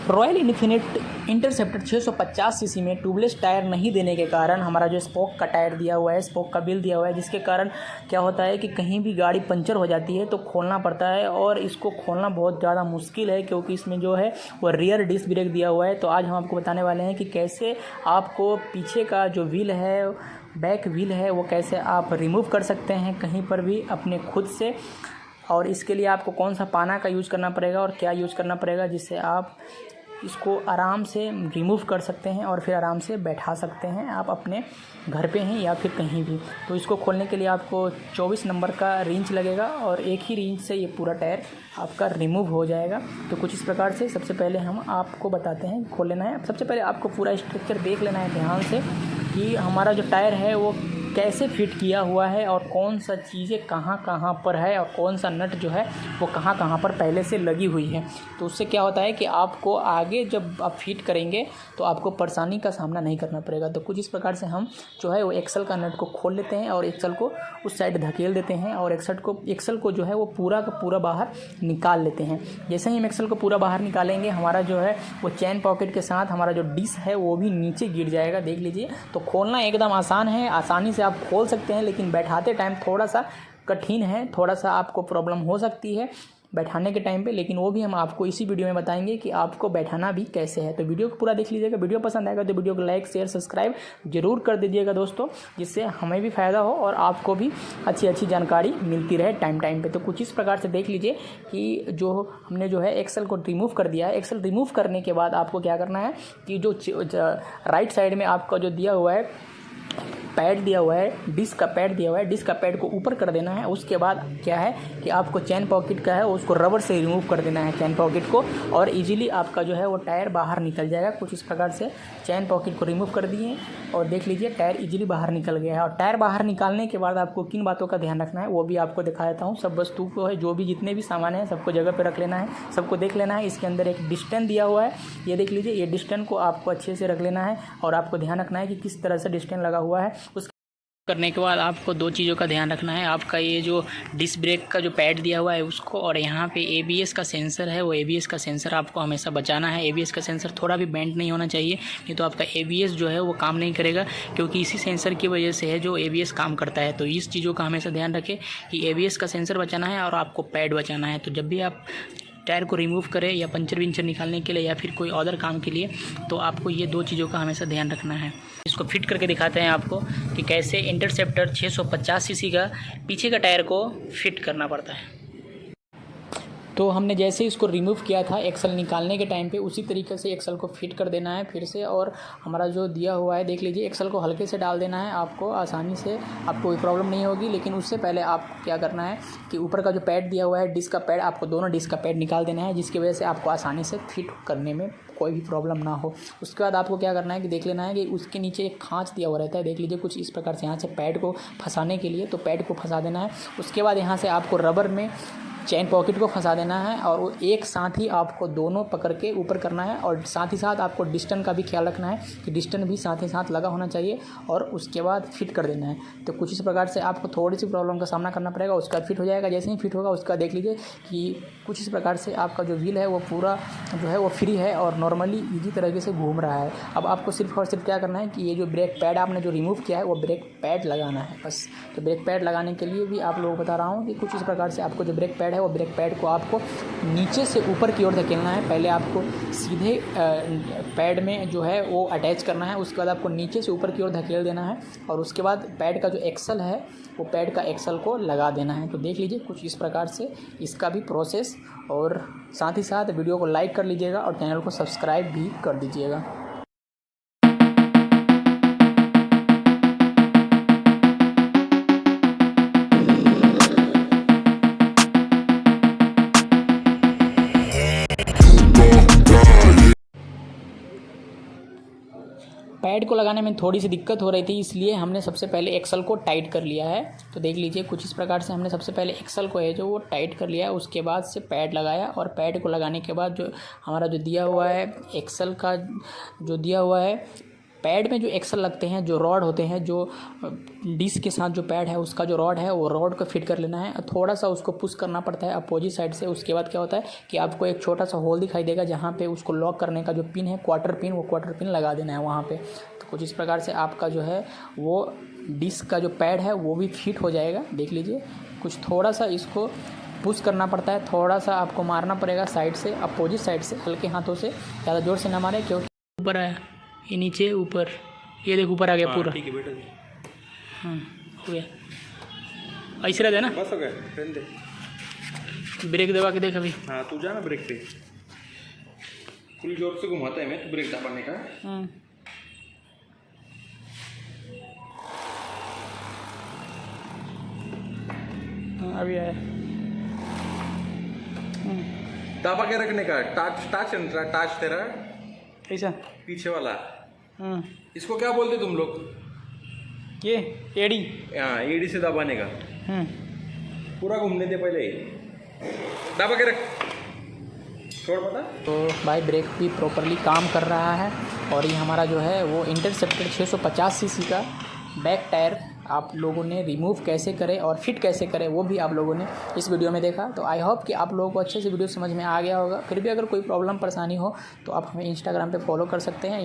Royal infinite interceptor 650 CC में tubeless tyre नहीं देने के कारण हमारा जो स्पोक का टायर दिया हुआ है, स्पोक का बिल दिया हुआ है, जिसके कारण क्या होता है कि कहीं भी गाड़ी पंचर हो जाती है तो खोलना पड़ता है और इसको खोलना बहुत ज़्यादा मुश्किल है क्योंकि इसमें जो है वो रियर डिस्क ब्रेक दिया हुआ है। तो आज हम आपको बताने वाले हैं कि कैसे आपको पीछे का जो व्हील है, बैक व्हील है, वो कैसे आप रिमूव कर सकते हैं कहीं पर भी अपने खुद से। और इसके लिए आपको कौन सा पाना का यूज़ करना पड़ेगा और क्या यूज़ करना पड़ेगा जिससे आप इसको आराम से रिमूव कर सकते हैं और फिर आराम से बैठा सकते हैं आप अपने घर पे हैं या फिर कहीं भी। तो इसको खोलने के लिए आपको 24 नंबर का रिंच लगेगा और एक ही रिंच से ये पूरा टायर आपका रिमूव हो जाएगा। तो कुछ इस प्रकार से सबसे पहले हम आपको बताते हैं खोल लेना है। सबसे पहले आपको पूरा स्ट्रक्चर देख लेना है ध्यान से कि हमारा जो टायर है वो कैसे फिट किया हुआ है और कौन सा चीज़ें कहाँ कहाँ पर है और कौन सा नट जो है वो कहाँ कहाँ पर पहले से लगी हुई है। तो उससे क्या होता है कि आपको आगे जब आप फिट करेंगे तो आपको परेशानी का सामना नहीं करना पड़ेगा। तो कुछ इस प्रकार से हम जो है वो एक्सल का नट को खोल लेते हैं और एक्सल को उस साइड धकेल देते हैं और एक्सल को जो है वो पूरा का पूरा बाहर निकाल लेते हैं। जैसे ही हम एक्सल को पूरा बाहर निकालेंगे हमारा जो है वो चैन पॉकेट के साथ हमारा जो डिस्क है वो भी नीचे गिर जाएगा, देख लीजिए। तो खोलना एकदम आसान है, आसानी से आप खोल सकते हैं, लेकिन बैठाते टाइम थोड़ा सा कठिन है, थोड़ा सा आपको प्रॉब्लम हो सकती है बैठाने के टाइम पे, लेकिन वो भी हम आपको इसी वीडियो में बताएंगे कि आपको बैठाना भी कैसे है। तो वीडियो को पूरा देख लीजिएगा। वीडियो पसंद आएगा तो वीडियो को लाइक शेयर सब्सक्राइब जरूर कर दीजिएगा दोस्तों, जिससे हमें भी फ़ायदा हो और आपको भी अच्छी अच्छी जानकारी मिलती रहे टाइम पे। तो कुछ इस प्रकार से देख लीजिए कि जो हमने जो है एक्सल को रिमूव कर दिया है। एक्सल रिमूव करने के बाद आपको क्या करना है कि जो राइट साइड में आपका जो दिया हुआ है पैड दिया हुआ है, डिस्क का पैड दिया हुआ है, डिस्क का पैड को ऊपर कर देना है। उसके बाद क्या है कि आपको चैन पॉकेट का है उसको रबर से रिमूव कर देना है चैन पॉकेट को, और इजीली आपका जो है वो टायर बाहर निकल जाएगा। कुछ इस प्रकार से चैन पॉकेट को रिमूव कर दिए और देख लीजिए टायर इजीली बाहर निकल गया है। और टायर बाहर निकालने के बाद आपको किन बातों का ध्यान रखना है वो भी आपको दिखा देता हूँ। सब वस्तु को है, जो भी जितने भी सामान है सबको जगह पर रख लेना है, सबको देख लेना है। इसके अंदर एक डिस्टेंस दिया हुआ है, ये देख लीजिए। ये डिस्टेंस को आपको अच्छे से रख लेना है और आपको ध्यान रखना है कि किस तरह से डिस्टेंस लगा हुआ है। उस करने के बाद आपको दो चीज़ों का ध्यान रखना है, आपका ये जो डिस्क ब्रेक का जो पैड दिया हुआ है उसको, और यहाँ पे ABS का सेंसर है वो ABS का सेंसर आपको हमेशा बचाना है। ABS का सेंसर थोड़ा भी बेंड नहीं होना चाहिए, नहीं तो आपका ABS जो है वो काम नहीं करेगा, क्योंकि इसी सेंसर की वजह से है जो ABS काम करता है। तो इस चीज़ों का हमेशा ध्यान रखें कि ABS का सेंसर बचाना है और आपको पैड बचाना है। तो जब भी आप टायर को रिमूव करें या पंचर विंचर निकालने के लिए या फिर कोई अदर काम के लिए, तो आपको ये दो चीज़ों का हमेशा ध्यान रखना है। इसको फिट करके दिखाते हैं आपको कि कैसे इंटरसेप्टर 650 सीसी का पीछे का टायर को फिट करना पड़ता है। तो हमने जैसे इसको रिमूव किया था एक्सल निकालने के टाइम पे, उसी तरीके से एक्सल को फिट कर देना है फिर से। और हमारा जो दिया हुआ है देख लीजिए, एक्सल को हल्के से डाल देना है, आपको आसानी से, आपको कोई प्रॉब्लम नहीं होगी। लेकिन उससे पहले आपको क्या करना है कि ऊपर का जो पैड दिया हुआ है डिस्क का पैड, आपको दोनों डिस्क का पैड निकाल देना है, जिसकी वजह से आपको आसानी से फिट करने में कोई भी प्रॉब्लम ना हो। उसके बाद आपको क्या करना है कि देख लेना है कि उसके नीचे एक खांच दिया हुआ रहता है, देख लीजिए कुछ इस प्रकार से। यहाँ से पैड को फंसाने के लिए तो पैड को फंसा देना है। उसके बाद यहाँ से आपको रबर में चैन पॉकेट को फंसा देना है और वो एक साथ ही आपको दोनों पकड़ के ऊपर करना है। और साथ ही साथ आपको डिस्टेंस का भी ख्याल रखना है कि डिस्टेंस भी साथ ही साथ लगा होना चाहिए, और उसके बाद फिट कर देना है। तो कुछ इस प्रकार से आपको थोड़ी सी प्रॉब्लम का सामना करना पड़ेगा, उसका फिट हो जाएगा। जैसे ही फिट होगा उसका देख लीजिए कि कुछ इस प्रकार से आपका जो व्हील है वो पूरा जो है वो फ्री है और नॉर्मली ईजी तरीके से घूम रहा है। अब आपको सिर्फ और सिर्फ क्या करना है कि ये जो ब्रेक पैड आपने जो रिमूव किया है वो ब्रेक पैड लगाना है बस। तो ब्रेक पैड लगाने के लिए भी आप लोगों को बता रहा हूँ कि कुछ इस प्रकार से आपको जो ब्रेक पैड है वो ब्रेक पैड को आपको नीचे से ऊपर की ओर धकेलना है। पहले आपको सीधे पैड में जो है वो अटैच करना है, उसके बाद आपको नीचे से ऊपर की ओर धकेल देना है और उसके बाद पैड का जो एक्सल है वो पैड का एक्सल को लगा देना है। तो देख लीजिए कुछ इस प्रकार से इसका भी प्रोसेस, और साथ ही साथ वीडियो को लाइक कर लीजिएगा और चैनल को सब्सक्राइब भी कर दीजिएगा। पैड को लगाने में थोड़ी सी दिक्कत हो रही थी, इसलिए हमने सबसे पहले एक्सल को टाइट कर लिया है। तो देख लीजिए कुछ इस प्रकार से हमने सबसे पहले एक्सल को है जो वो टाइट कर लिया है, उसके बाद से पैड लगाया। और पैड को लगाने के बाद जो हमारा जो दिया हुआ है एक्सल का जो दिया हुआ है पैड में जो एक्सल लगते हैं, जो रॉड होते हैं, जो डिस्क के साथ जो पैड है उसका जो रॉड है वो रॉड को फिट कर लेना है। थोड़ा सा उसको पुश करना पड़ता है अपोजिट साइड से। उसके बाद क्या होता है कि आपको एक छोटा सा होल दिखाई देगा जहाँ पे उसको लॉक करने का जो पिन है, क्वार्टर पिन, वो क्वार्टर पिन लगा देना है वहाँ पे। तो कुछ इस प्रकार से आपका जो है वो डिस्क का जो पैड है वो भी फिट हो जाएगा। देख लीजिए, कुछ थोड़ा सा इसको पुश करना पड़ता है, थोड़ा सा आपको मारना पड़ेगा साइड से, अपोजिट साइड से, हल्के हाथों से, ज़्यादा जोर से ना मारे क्योंकि ऊपर आया, ये नीचे ऊपर, ये देख ऊपर आ गया पूरा। ठीक है बेटा। हाँ हो गया, ऐसे रहता है ना। बस हो गया, रहने दे। ब्रेक दबा के देख अभी। हाँ तू जा ना ब्रेक पे, फुल जोर से घुमाता है मैं, तो ब्रेक दबाने का। अभी आया। दबा के रखने का, टाच तेरा कैसा पीछे वाला, इसको क्या बोलते तुम लोग? ये एडी। हाँ एडी से दबाने का, पूरा घूमने दे पहले, दबा के रख, छोड़ पता। तो भाई ब्रेक भी प्रॉपरली काम कर रहा है। और ये हमारा जो है वो इंटरसेप्टर 650 सीसी का बैक टायर आप लोगों ने रिमूव कैसे करें और फिट कैसे करें वो भी आप लोगों ने इस वीडियो में देखा। तो आई होप कि आप लोगों को अच्छे से वीडियो समझ में आ गया होगा। फिर भी अगर कोई प्रॉब्लम परेशानी हो तो आप हमें इंस्टाग्राम पे फॉलो कर सकते हैं या